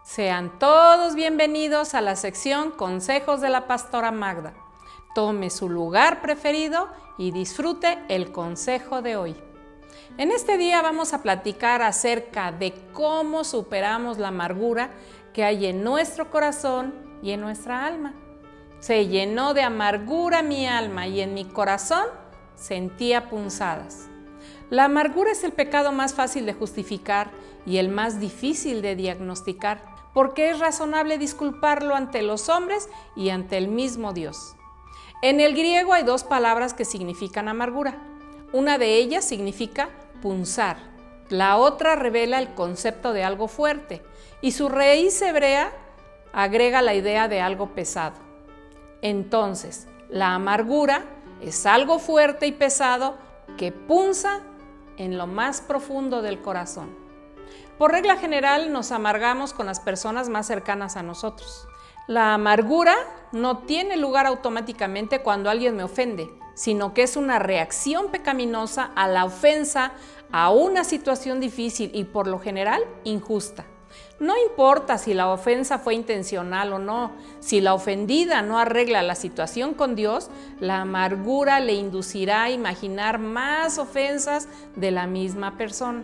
Sean todos bienvenidos a la sección Consejos de la Pastora Magda. Tome su lugar preferido y disfrute el consejo de hoy. En este día vamos a platicar acerca de cómo superamos la amargura que hay en nuestro corazón y en nuestra alma. Se llenó de amargura mi alma y en mi corazón sentía punzadas. La amargura es el pecado más fácil de justificar y el más difícil de diagnosticar, porque es razonable disculparlo ante los hombres y ante el mismo Dios. En el griego hay dos palabras que significan amargura. Una de ellas significa punzar. La otra revela el concepto de algo fuerte y su raíz hebrea agrega la idea de algo pesado. Entonces, la amargura es algo fuerte y pesado que punza en lo más profundo del corazón. Por regla general, nos amargamos con las personas más cercanas a nosotros. La amargura no tiene lugar automáticamente cuando alguien me ofende, sino que es una reacción pecaminosa a la ofensa, a una situación difícil y por lo general injusta. No importa si la ofensa fue intencional o no, si la ofendida no arregla la situación con Dios, la amargura le inducirá a imaginar más ofensas de la misma persona.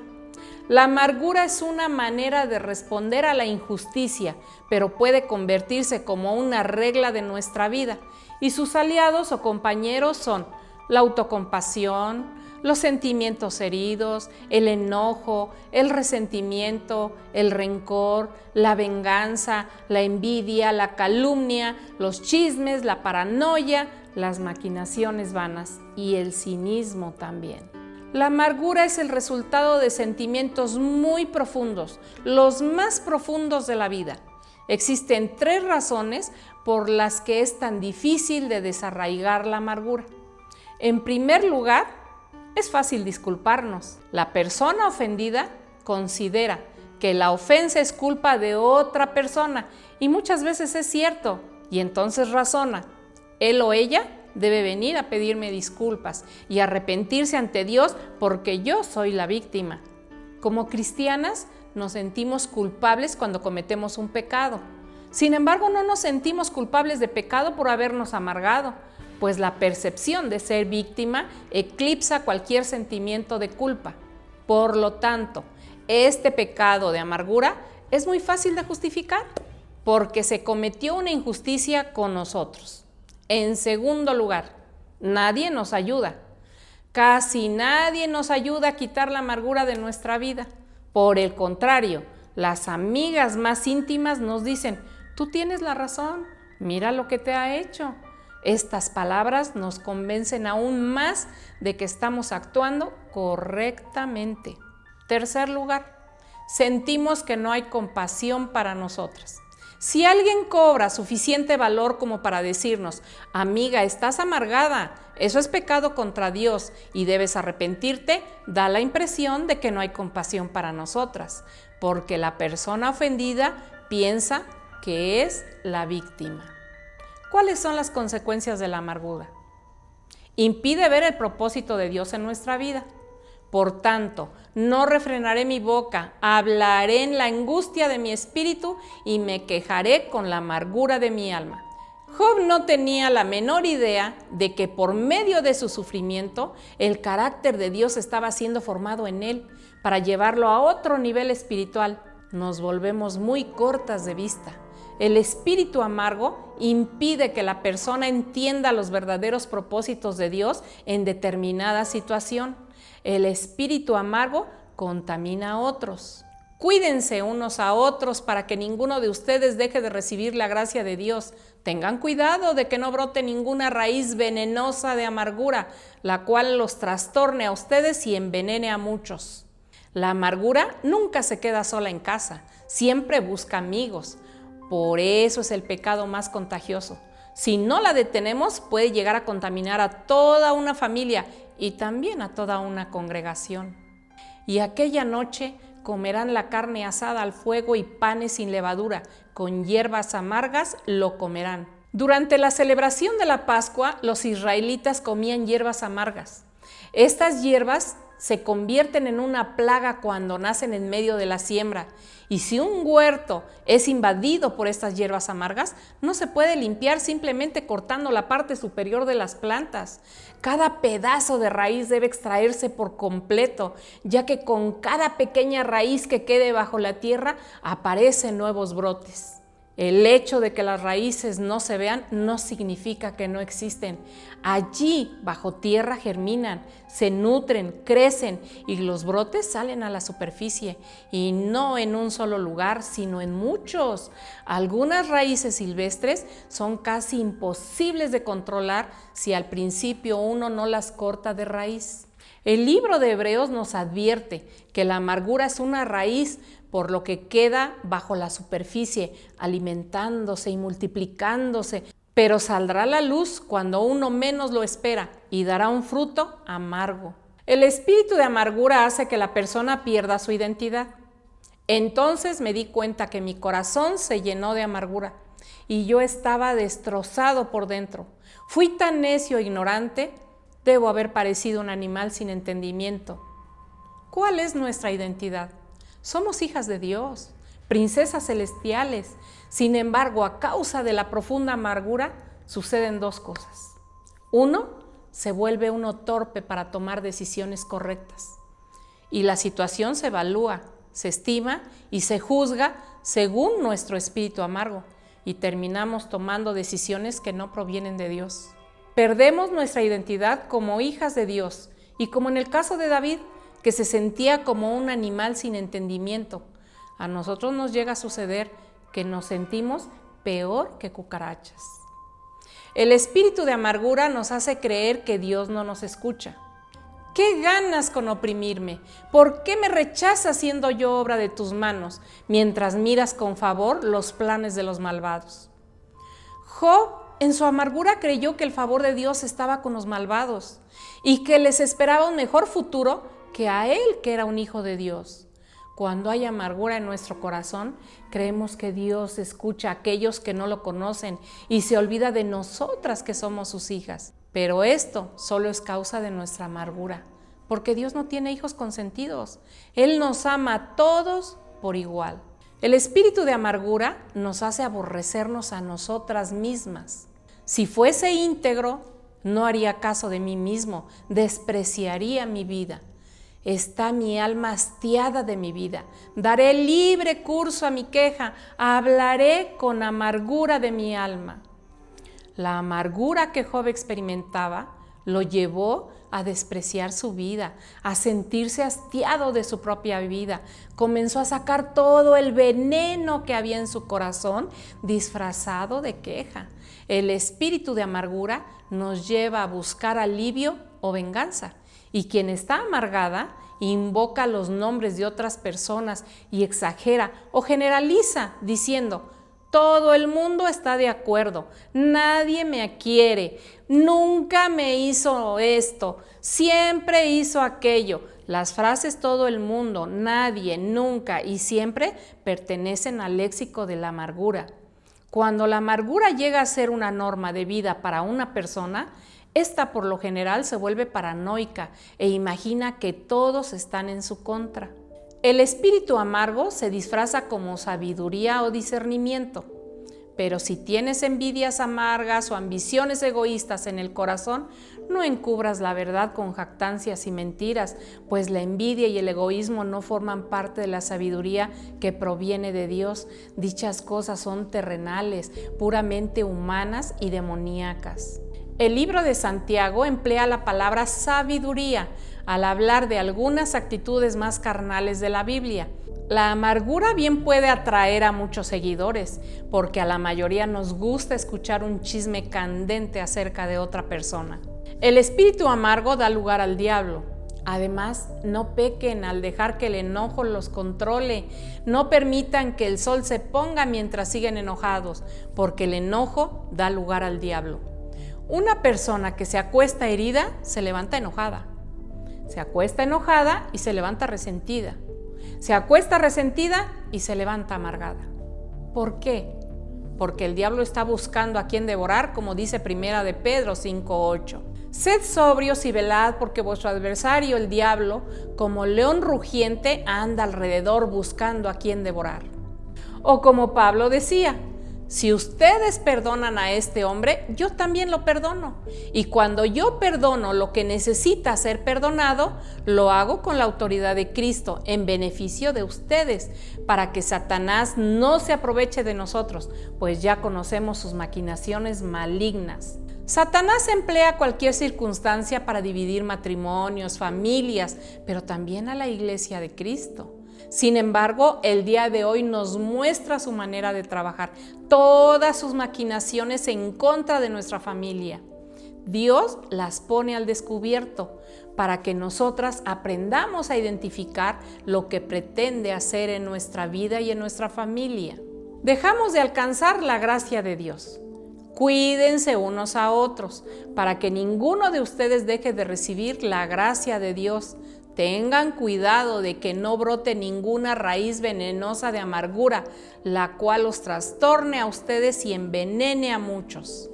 La amargura es una manera de responder a la injusticia, pero puede convertirse como una regla de nuestra vida, y sus aliados o compañeros son la autocompasión, los sentimientos heridos, el enojo, el resentimiento, el rencor, la venganza, la envidia, la calumnia, los chismes, la paranoia, las maquinaciones vanas y el cinismo también. La amargura es el resultado de sentimientos muy profundos, los más profundos de la vida. Existen 3 razones por las que es tan difícil de desarraigar la amargura. En primer lugar, es fácil disculparnos. La persona ofendida considera que la ofensa es culpa de otra persona y muchas veces es cierto, y entonces razona, él o ella debe venir a pedirme disculpas y arrepentirse ante Dios porque yo soy la víctima. Como cristianas nos sentimos culpables cuando cometemos un pecado. Sin embargo, no nos sentimos culpables de pecado por habernos amargado, pues la percepción de ser víctima eclipsa cualquier sentimiento de culpa. Por lo tanto, este pecado de amargura es muy fácil de justificar porque se cometió una injusticia con nosotros. En segundo lugar, nadie nos ayuda. Casi nadie nos ayuda a quitar la amargura de nuestra vida. Por el contrario, las amigas más íntimas nos dicen, tú tienes la razón, mira lo que te ha hecho. Estas palabras nos convencen aún más de que estamos actuando correctamente. Tercer lugar, sentimos que no hay compasión para nosotras. Si alguien cobra suficiente valor como para decirnos, amiga, estás amargada, eso es pecado contra Dios y debes arrepentirte, da la impresión de que no hay compasión para nosotras, porque la persona ofendida piensa que es la víctima. ¿Cuáles son las consecuencias de la amargura? Impide ver el propósito de Dios en nuestra vida. Por tanto, no refrenaré mi boca, hablaré en la angustia de mi espíritu y me quejaré con la amargura de mi alma. Job no tenía la menor idea de que por medio de su sufrimiento, el carácter de Dios estaba siendo formado en él para llevarlo a otro nivel espiritual. Nos volvemos muy cortas de vista. El espíritu amargo impide que la persona entienda los verdaderos propósitos de Dios en determinada situación. El espíritu amargo contamina a otros. Cuídense unos a otros para que ninguno de ustedes deje de recibir la gracia de Dios. Tengan cuidado de que no brote ninguna raíz venenosa de amargura, la cual los trastorne a ustedes y envenene a muchos. La amargura nunca se queda sola en casa, siempre busca amigos. Por eso es el pecado más contagioso. Si no la detenemos, puede llegar a contaminar a toda una familia y también a toda una congregación. Y aquella noche comerán la carne asada al fuego y panes sin levadura, con hierbas amargas lo comerán. Durante la celebración de la Pascua, los israelitas comían hierbas amargas. Estas hierbas se convierten en una plaga cuando nacen en medio de la siembra. Y si un huerto es invadido por estas hierbas amargas, no se puede limpiar simplemente cortando la parte superior de las plantas. Cada pedazo de raíz debe extraerse por completo, ya que con cada pequeña raíz que quede bajo la tierra aparecen nuevos brotes. El hecho de que las raíces no se vean no significa que no existen. Allí, bajo tierra, germinan, se nutren, crecen y los brotes salen a la superficie. Y no en un solo lugar, sino en muchos. Algunas raíces silvestres son casi imposibles de controlar si al principio uno no las corta de raíz. El libro de Hebreos nos advierte que la amargura es una raíz, por lo que queda bajo la superficie, alimentándose y multiplicándose, pero saldrá a la luz cuando uno menos lo espera y dará un fruto amargo. El espíritu de amargura hace que la persona pierda su identidad. Entonces me di cuenta que mi corazón se llenó de amargura y yo estaba destrozado por dentro. Fui tan necio e ignorante, debo haber parecido un animal sin entendimiento. ¿Cuál es nuestra identidad? Somos hijas de Dios, princesas celestiales. Sin embargo, a causa de la profunda amargura, suceden dos cosas. Uno, se vuelve uno torpe para tomar decisiones correctas. Y la situación se evalúa, se estima y se juzga según nuestro espíritu amargo. Y terminamos tomando decisiones que no provienen de Dios. Perdemos nuestra identidad como hijas de Dios. Y como en el caso de David, que se sentía como un animal sin entendimiento. A nosotros nos llega a suceder que nos sentimos peor que cucarachas. El espíritu de amargura nos hace creer que Dios no nos escucha. ¿Qué ganas con oprimirme? ¿Por qué me rechazas siendo yo obra de tus manos, mientras miras con favor los planes de los malvados? Job, en su amargura, creyó que el favor de Dios estaba con los malvados y que les esperaba un mejor futuro que a él, que era un hijo de Dios. Cuando hay amargura en nuestro corazón, creemos que Dios escucha a aquellos que no lo conocen y se olvida de nosotras que somos sus hijas. Pero esto solo es causa de nuestra amargura, porque Dios no tiene hijos consentidos. Él nos ama a todos por igual. El espíritu de amargura nos hace aborrecernos a nosotras mismas. Si fuese íntegro, no haría caso de mí mismo, despreciaría mi vida. Está mi alma hastiada de mi vida. Daré libre curso a mi queja. Hablaré con amargura de mi alma. La amargura que Job experimentaba lo llevó a despreciar su vida, a sentirse hastiado de su propia vida. Comenzó a sacar todo el veneno que había en su corazón, disfrazado de queja. El espíritu de amargura nos lleva a buscar alivio o venganza. Y quien está amargada invoca los nombres de otras personas y exagera o generaliza diciendo: todo el mundo está de acuerdo, nadie me quiere, nunca me hizo esto, siempre hizo aquello. Las frases todo el mundo, nadie, nunca y siempre pertenecen al léxico de la amargura. Cuando la amargura llega a ser una norma de vida para una persona, esta por lo general se vuelve paranoica e imagina que todos están en su contra. El espíritu amargo se disfraza como sabiduría o discernimiento, pero si tienes envidias amargas o ambiciones egoístas en el corazón, no encubras la verdad con jactancias y mentiras, pues la envidia y el egoísmo no forman parte de la sabiduría que proviene de Dios. Dichas cosas son terrenales, puramente humanas y demoníacas. El libro de Santiago emplea la palabra sabiduría al hablar de algunas actitudes más carnales de la Biblia. La amargura bien puede atraer a muchos seguidores, porque a la mayoría nos gusta escuchar un chisme candente acerca de otra persona. El espíritu amargo da lugar al diablo. Además, no pequen al dejar que el enojo los controle. No permitan que el sol se ponga mientras siguen enojados, porque el enojo da lugar al diablo. Una persona que se acuesta herida se levanta enojada. Se acuesta enojada y se levanta resentida. Se acuesta resentida y se levanta amargada. ¿Por qué? Porque el diablo está buscando a quien devorar, como dice Primera de Pedro 5:8. Sed sobrios y velad, porque vuestro adversario, el diablo, como león rugiente, anda alrededor buscando a quien devorar. O como Pablo decía, si ustedes perdonan a este hombre, yo también lo perdono. Y cuando yo perdono lo que necesita ser perdonado, lo hago con la autoridad de Cristo, en beneficio de ustedes, para que Satanás no se aproveche de nosotros, pues ya conocemos sus maquinaciones malignas. Satanás emplea cualquier circunstancia para dividir matrimonios, familias, pero también a la iglesia de Cristo. Sin embargo, el día de hoy nos muestra su manera de trabajar, todas sus maquinaciones en contra de nuestra familia. Dios las pone al descubierto para que nosotras aprendamos a identificar lo que pretende hacer en nuestra vida y en nuestra familia. Dejamos de alcanzar la gracia de Dios. Cuídense unos a otros para que ninguno de ustedes deje de recibir la gracia de Dios. Tengan cuidado de que no brote ninguna raíz venenosa de amargura, la cual los trastorne a ustedes y envenene a muchos.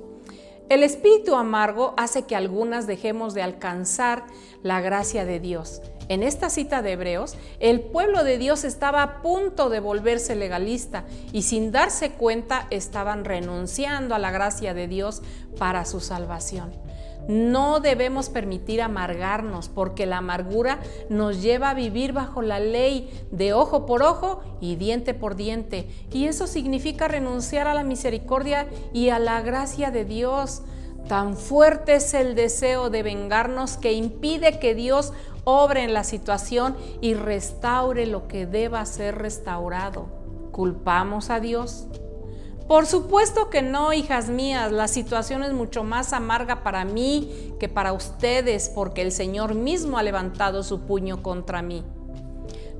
El espíritu amargo hace que algunas dejemos de alcanzar la gracia de Dios. En esta cita de Hebreos, el pueblo de Dios estaba a punto de volverse legalista y sin darse cuenta estaban renunciando a la gracia de Dios para su salvación. No debemos permitir amargarnos, porque la amargura nos lleva a vivir bajo la ley de ojo por ojo y diente por diente, y eso significa renunciar a la misericordia y a la gracia de Dios. Tan fuerte es el deseo de vengarnos que impide que Dios obre en la situación y restaure lo que deba ser restaurado. ¿Culpamos a Dios? Por supuesto que no, hijas mías. La situación es mucho más amarga para mí que para ustedes, porque el Señor mismo ha levantado su puño contra mí.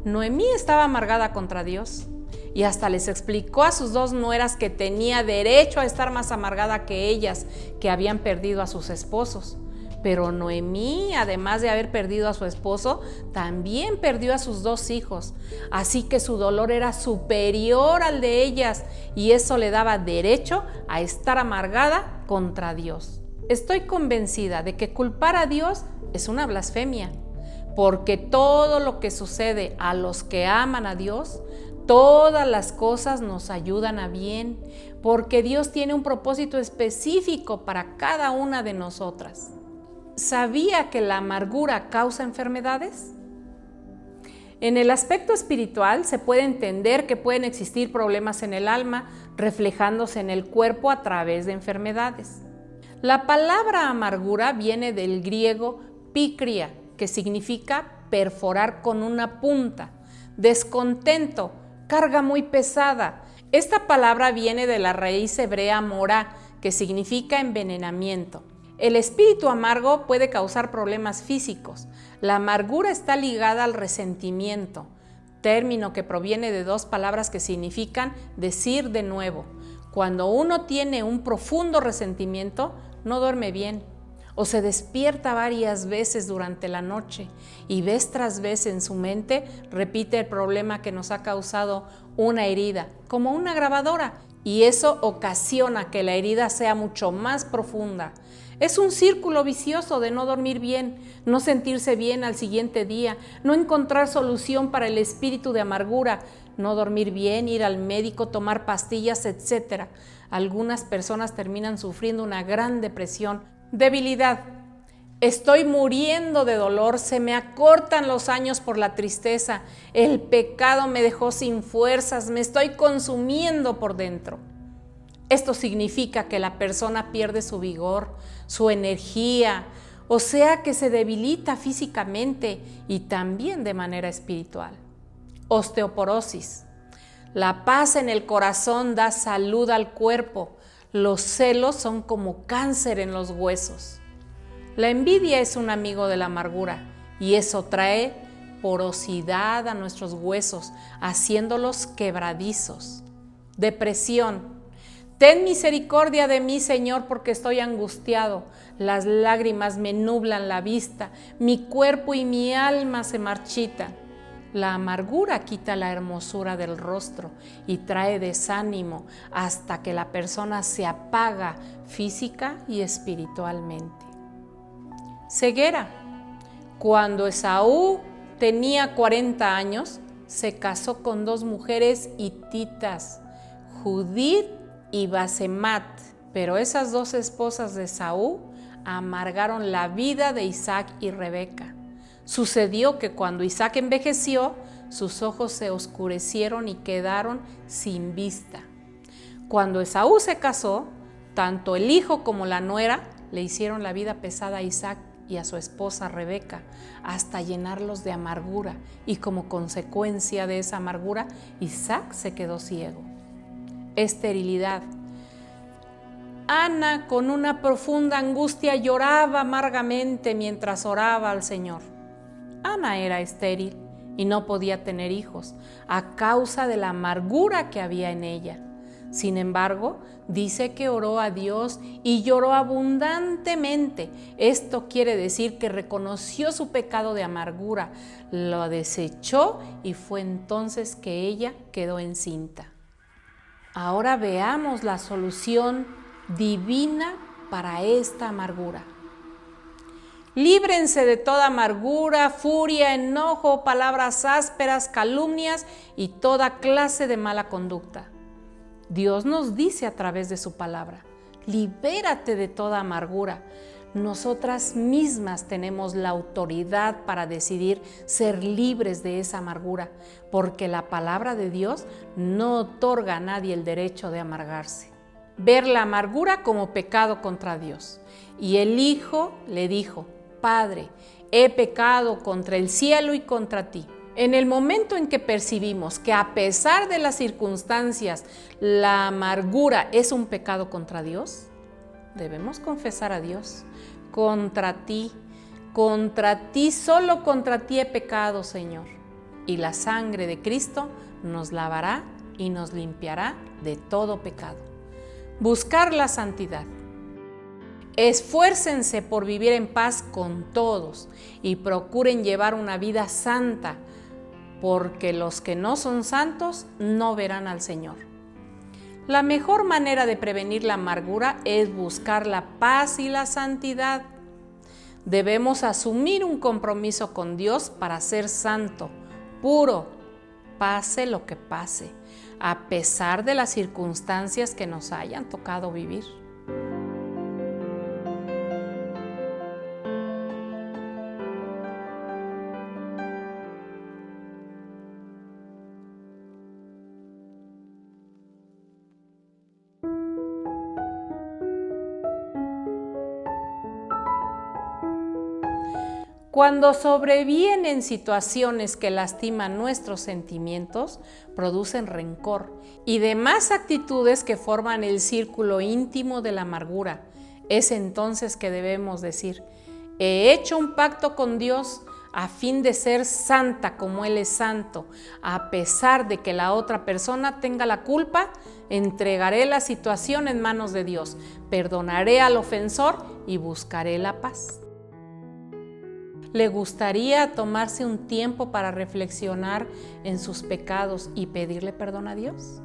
Noemí estaba amargada contra Dios y hasta les explicó a sus dos nueras que tenía derecho a estar más amargada que ellas, que habían perdido a sus esposos. Pero Noemí, además de haber perdido a su esposo, también perdió a sus dos hijos. Así que su dolor era superior al de ellas y eso le daba derecho a estar amargada contra Dios. Estoy convencida de que culpar a Dios es una blasfemia, porque todo lo que sucede a los que aman a Dios, todas las cosas nos ayudan a bien, porque Dios tiene un propósito específico para cada una de nosotras. ¿Sabía que la amargura causa enfermedades? En el aspecto espiritual se puede entender que pueden existir problemas en el alma, reflejándose en el cuerpo a través de enfermedades. La palabra amargura viene del griego pikria, que significa perforar con una punta. Descontento, carga muy pesada. Esta palabra viene de la raíz hebrea morá, que significa envenenamiento. El espíritu amargo puede causar problemas físicos. La amargura está ligada al resentimiento, término que proviene de dos palabras que significan decir de nuevo. Cuando uno tiene un profundo resentimiento, no duerme bien o se despierta varias veces durante la noche y vez tras vez en su mente repite el problema que nos ha causado una herida, como una grabadora, y eso ocasiona que la herida sea mucho más profunda. Es un círculo vicioso de no dormir bien, no sentirse bien al siguiente día, no encontrar solución para el espíritu de amargura, no dormir bien, ir al médico, tomar pastillas, etc. Algunas personas terminan sufriendo una gran depresión, debilidad. Estoy muriendo de dolor, se me acortan los años por la tristeza, el pecado me dejó sin fuerzas, me estoy consumiendo por dentro. Esto significa que la persona pierde su vigor, su energía, o sea que se debilita físicamente y también de manera espiritual. Osteoporosis. La paz en el corazón da salud al cuerpo. Los celos son como cáncer en los huesos. La envidia es un amigo de la amargura y eso trae porosidad a nuestros huesos, haciéndolos quebradizos. Depresión. Ten misericordia de mí, Señor, porque estoy angustiado. Las lágrimas me nublan la vista, mi cuerpo y mi alma se marchitan. La amargura quita la hermosura del rostro y trae desánimo hasta que la persona se apaga física y espiritualmente. ceguera. Cuando Esaú tenía 40 años, se casó con 2 mujeres hititas, Judith y Basemat, pero esas 2 esposas de Esaú amargaron la vida de Isaac y Rebeca. Sucedió que cuando Isaac envejeció, sus ojos se oscurecieron y quedaron sin vista. Cuando Esaú se casó, tanto el hijo como la nuera le hicieron la vida pesada a Isaac y a su esposa Rebeca, hasta llenarlos de amargura, y como consecuencia de esa amargura, Isaac se quedó ciego. Esterilidad. Ana, con una profunda angustia, lloraba amargamente mientras oraba al Señor. Ana era estéril y no podía tener hijos a causa de la amargura que había en ella. Sin embargo, dice que oró a Dios y lloró abundantemente. Esto quiere decir que reconoció su pecado de amargura, lo desechó y fue entonces que ella quedó encinta. Ahora veamos la solución divina para esta amargura. Líbrense de toda amargura, furia, enojo, palabras ásperas, calumnias y toda clase de mala conducta. Dios nos dice a través de su palabra, libérate de toda amargura. Nosotras mismas tenemos la autoridad para decidir ser libres de esa amargura, porque la palabra de Dios no otorga a nadie el derecho de amargarse. Ver la amargura como pecado contra Dios. Y el hijo le dijo, Padre, he pecado contra el cielo y contra ti. En el momento en que percibimos que a pesar de las circunstancias, la amargura es un pecado contra Dios, debemos confesar a Dios, contra ti, solo contra ti he pecado, Señor. Y la sangre de Cristo nos lavará y nos limpiará de todo pecado. Buscar la santidad. Esfuércense por vivir en paz con todos y procuren llevar una vida santa, porque los que no son santos no verán al Señor. La mejor manera de prevenir la amargura es buscar la paz y la santidad. Debemos asumir un compromiso con Dios para ser santo, puro, pase lo que pase, a pesar de las circunstancias que nos hayan tocado vivir. Cuando sobrevienen situaciones que lastiman nuestros sentimientos, producen rencor y demás actitudes que forman el círculo íntimo de la amargura. Es entonces que debemos decir, he hecho un pacto con Dios a fin de ser santa como Él es santo. A pesar de que la otra persona tenga la culpa, entregaré la situación en manos de Dios, perdonaré al ofensor y buscaré la paz. ¿Le gustaría tomarse un tiempo para reflexionar en sus pecados y pedirle perdón a Dios?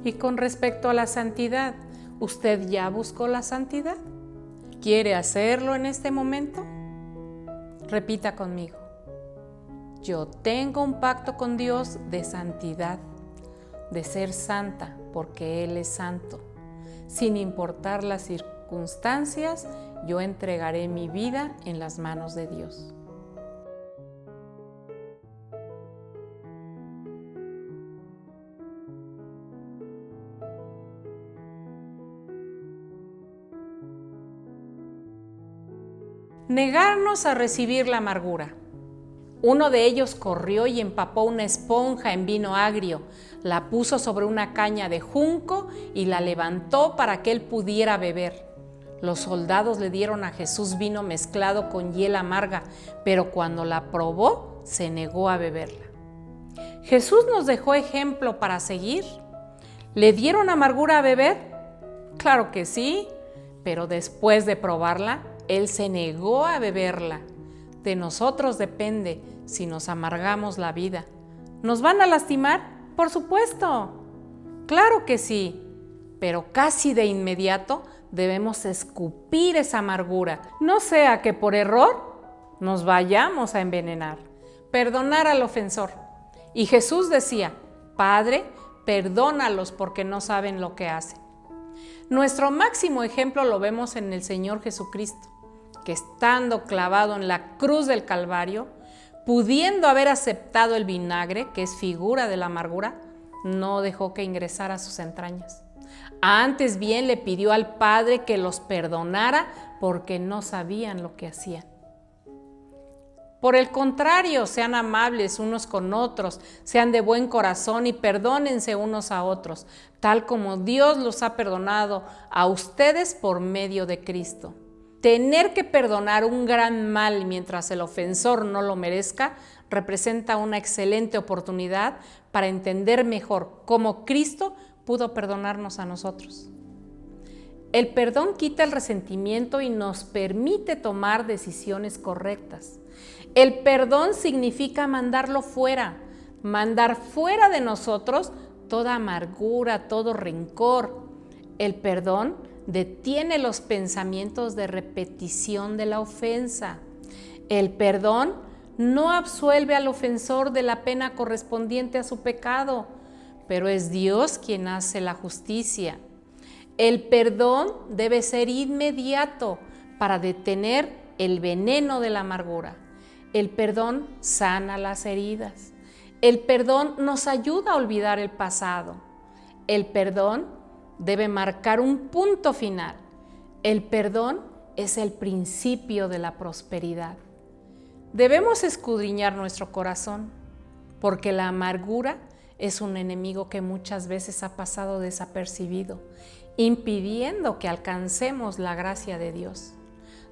Y con respecto a la santidad, ¿usted ya buscó la santidad? ¿Quiere hacerlo en este momento? Repita conmigo. Yo tengo un pacto con Dios de santidad, de ser santa, porque Él es santo. Sin importar las circunstancias, yo entregaré mi vida en las manos de Dios. Negarnos a recibir la amargura. Uno de ellos corrió y empapó una esponja en vino agrio, la puso sobre una caña de junco y la levantó para que él pudiera beber. Los soldados le dieron a Jesús vino mezclado con hiel amarga, pero cuando la probó, se negó a beberla. Jesús nos dejó ejemplo para seguir. ¿Le dieron amargura a beber? Claro que sí, pero después de probarla, Él se negó a beberla. De nosotros depende si nos amargamos la vida. ¿Nos van a lastimar? Por supuesto. Claro que sí, pero casi de inmediato debemos escupir esa amargura. No sea que por error nos vayamos a envenenar. Perdonar al ofensor. Y Jesús decía, Padre, perdónalos porque no saben lo que hacen. Nuestro máximo ejemplo lo vemos en el Señor Jesucristo, que estando clavado en la cruz del Calvario, pudiendo haber aceptado el vinagre, que es figura de la amargura, no dejó que ingresara a sus entrañas. Antes bien le pidió al Padre que los perdonara porque no sabían lo que hacían. Por el contrario, sean amables unos con otros, sean de buen corazón y perdónense unos a otros, tal como Dios los ha perdonado a ustedes por medio de Cristo. Tener que perdonar un gran mal mientras el ofensor no lo merezca representa una excelente oportunidad para entender mejor cómo Cristo pudo perdonarnos a nosotros. El perdón quita el resentimiento y nos permite tomar decisiones correctas. El perdón significa mandar fuera de nosotros toda amargura, todo rencor. El perdón detiene los pensamientos de repetición de la ofensa. El perdón no absuelve al ofensor de la pena correspondiente a su pecado, pero es Dios quien hace la justicia. El perdón debe ser inmediato para detener el veneno de la amargura. El perdón sana las heridas. El perdón nos ayuda a olvidar el pasado. El perdón debe marcar un punto final. El perdón es el principio de la prosperidad. Debemos escudriñar nuestro corazón, porque la amargura es un enemigo que muchas veces ha pasado desapercibido, impidiendo que alcancemos la gracia de Dios.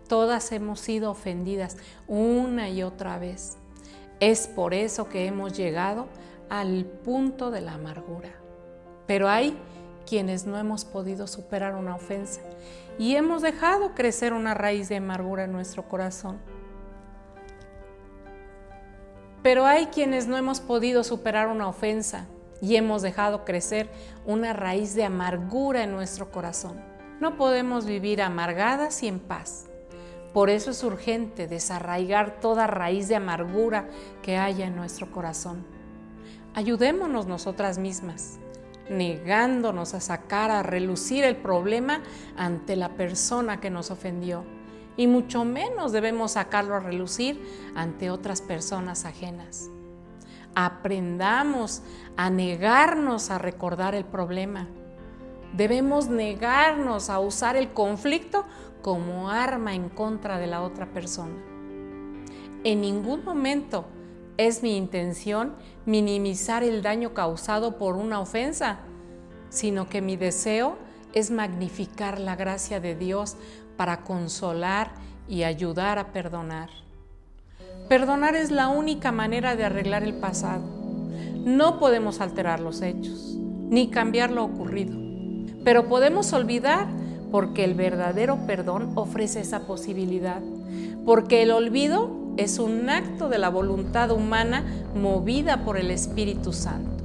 Todas hemos sido ofendidas una y otra vez. Es por eso que hemos llegado al punto de la amargura. Pero hay quienes no hemos podido superar una ofensa y hemos dejado crecer una raíz de amargura en nuestro corazón. Pero hay quienes no hemos podido superar una ofensa y hemos dejado crecer una raíz de amargura en nuestro corazón. No podemos vivir amargadas y en paz. Por eso es urgente desarraigar toda raíz de amargura que haya en nuestro corazón. Ayudémonos nosotras mismas, negándonos a sacar a relucir el problema ante la persona que nos ofendió, y mucho menos debemos sacarlo a relucir ante otras personas ajenas. Aprendamos a negarnos a recordar el problema. Debemos negarnos a usar el conflicto como arma en contra de la otra persona. En ningún momento es mi intención minimizar el daño causado por una ofensa, sino que mi deseo es magnificar la gracia de Dios para consolar y ayudar a perdonar. Perdonar es la única manera de arreglar el pasado. No podemos alterar los hechos, ni cambiar lo ocurrido, pero podemos olvidar porque el verdadero perdón ofrece esa posibilidad, porque el olvido es un acto de la voluntad humana movida por el Espíritu Santo.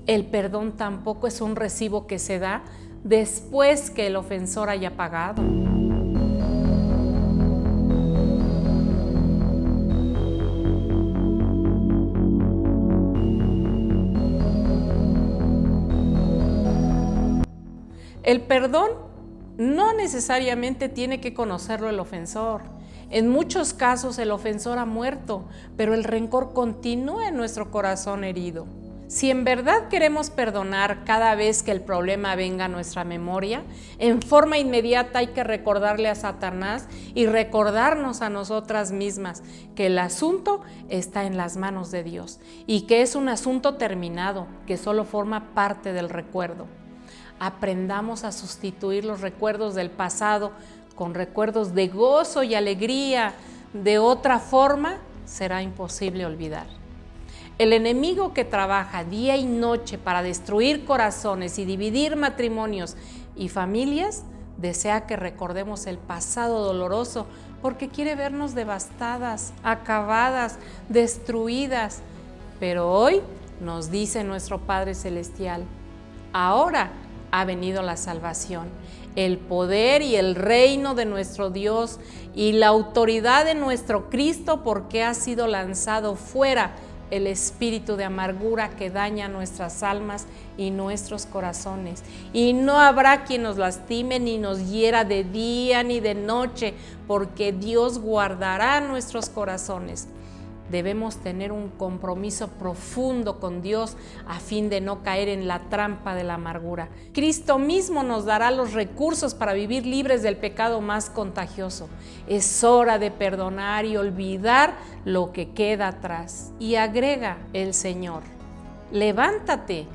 El perdón tampoco es un recibo que se da después que el ofensor haya pagado. El perdón no necesariamente tiene que conocerlo el ofensor. En muchos casos el ofensor ha muerto, pero el rencor continúa en nuestro corazón herido. Si en verdad queremos perdonar cada vez que el problema venga a nuestra memoria, en forma inmediata hay que recordarle a Satanás y recordarnos a nosotras mismas que el asunto está en las manos de Dios y que es un asunto terminado, que solo forma parte del recuerdo. Aprendamos a sustituir los recuerdos del pasado con recuerdos de gozo y alegría. De otra forma, será imposible olvidar. El enemigo que trabaja día y noche para destruir corazones y dividir matrimonios y familias desea que recordemos el pasado doloroso porque quiere vernos devastadas, acabadas, destruidas. Pero hoy nos dice nuestro Padre Celestial, ahora ha venido la salvación, el poder y el reino de nuestro Dios y la autoridad de nuestro Cristo, porque ha sido lanzado fuera el espíritu de amargura que daña nuestras almas y nuestros corazones. Y no habrá quien nos lastime ni nos hiera de día ni de noche, porque Dios guardará nuestros corazones. Debemos tener un compromiso profundo con Dios a fin de no caer en la trampa de la amargura. Cristo mismo nos dará los recursos para vivir libres del pecado más contagioso. Es hora de perdonar y olvidar lo que queda atrás. Y agrega el Señor, levántate,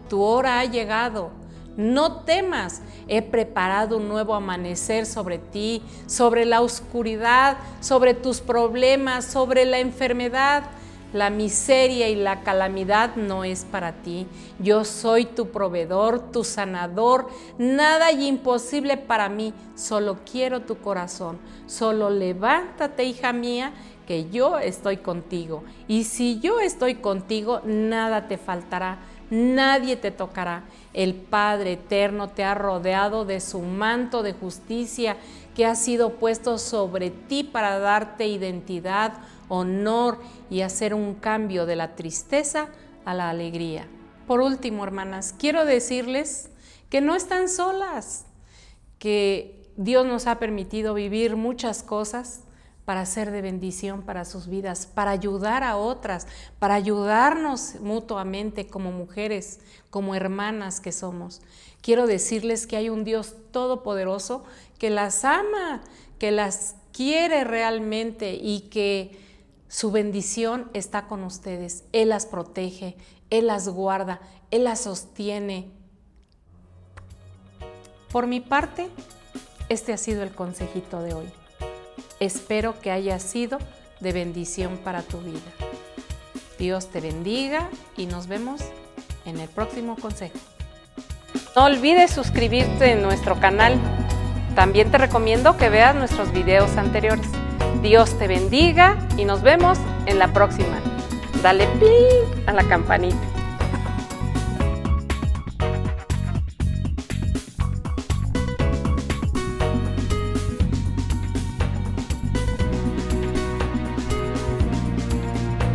tu hora ha llegado. No temas, he preparado un nuevo amanecer sobre ti, sobre la oscuridad, sobre tus problemas, sobre la enfermedad. La miseria y la calamidad no es para ti. Yo soy tu proveedor, tu sanador. Nada hay imposible para mí. Solo quiero tu corazón. Solo levántate, hija mía, que yo estoy contigo. Y si yo estoy contigo, nada te faltará. Nadie te tocará. El Padre Eterno te ha rodeado de su manto de justicia que ha sido puesto sobre ti para darte identidad, honor y hacer un cambio de la tristeza a la alegría. Por último, hermanas, quiero decirles que no están solas, que Dios nos ha permitido vivir muchas cosas para ser de bendición para sus vidas, para ayudar a otras, para ayudarnos mutuamente como mujeres, como hermanas que somos. Quiero decirles que hay un Dios todopoderoso que las ama, que las quiere realmente y que su bendición está con ustedes. Él las protege, Él las guarda, Él las sostiene. Por mi parte, este ha sido el consejito de hoy. Espero que haya sido de bendición para tu vida. Dios te bendiga y nos vemos en el próximo consejo. No olvides suscribirte en nuestro canal. También te recomiendo que veas nuestros videos anteriores. Dios te bendiga y nos vemos en la próxima. Dale clic a la campanita.